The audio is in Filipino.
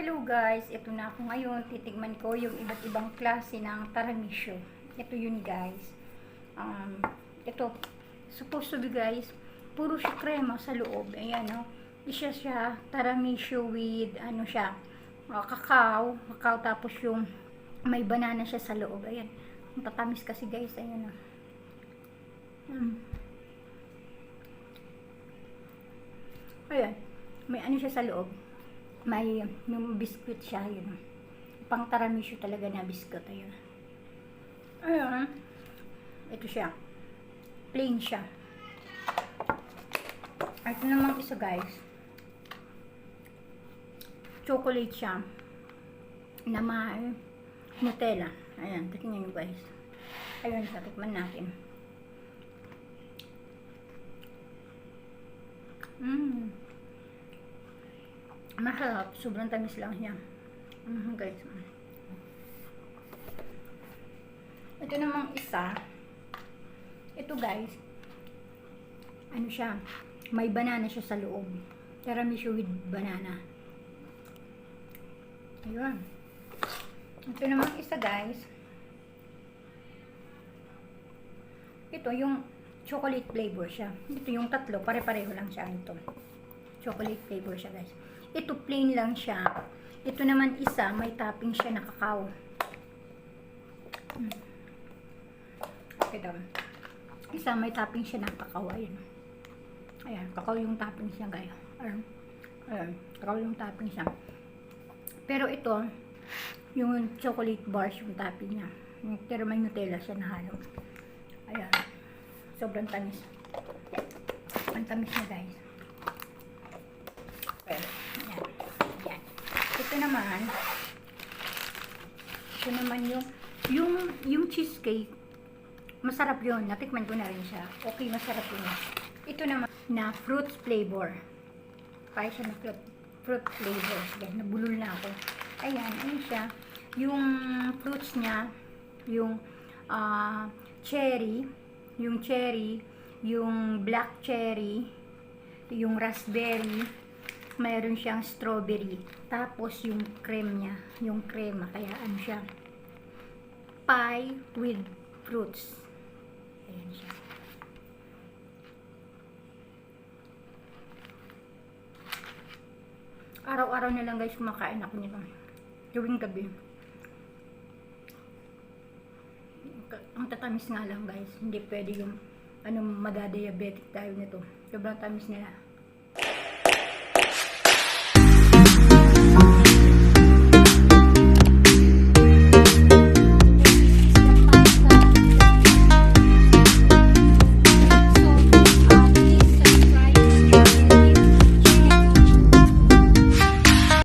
Hello guys, ito na ako ngayon. Titigman ko yung iba't ibang klase ng tiramisu. Ito yun guys. Ito, supposed to be guys, puro siya krema sa loob. Ayan o. Isa siya tiramisu with ano siya, kakao. Kakao tapos yung may banana siya sa loob. Ayan. Ang tatamis kasi guys. Ayan o. Ayan. May ano siya sa loob. May yung biscuit siya, yun. Pang tiramisu talaga na biscuit, ayun. Ayun. Ito siya. Plain siya. Ito namang isa, guys. Chocolate siya. Na may Nutella. Ayan, tingnan nyo, guys. Ayun siya, tikman natin. Masarap, sobrang tamis lang siya. Guys. Ito namang isa. Ito guys. Ano siya? May banana siya sa loob. Tiramisu with banana. Ayun. Ito namang isa guys. Ito yung chocolate flavor siya. Ito yung tatlo. Pare-pareho lang siya ito. Chocolate flavor siya guys. Ito plain lang siya. Ito naman isa, may topping siya na kakao. Ito. Isa, may topping siya na kakao. Ayan. Ayan, kakao yung topping siya guys. Ayan, kakao yung topping siya. Pero ito, yung chocolate bars yung topping niya. Pero may Nutella siya na halo. Ayan. Sobrang tamis. Ang tamis na guys. Ayan. Ayan. Ito naman yung cheesecake, masarap yun. Natikman ko na rin siya. Okay, masarap yun. Ito naman na fruit flavor. Kaya siya na fruit flavor. Sige, nabulol na ako. Ayan, ayun siya. Yung fruits niya, yung cherry, yung black cherry, yung raspberry, mayroon siyang strawberry, tapos yung cream niya, yung crema, kaya ano siya, pie with fruits. Ayan siya. Araw-araw na lang guys kumakain ako nito. Tuwing gabi. Ang tatamis nga lang guys, hindi pwede yung ano, madadiabetic tayo nito. Sobrang tamis nila.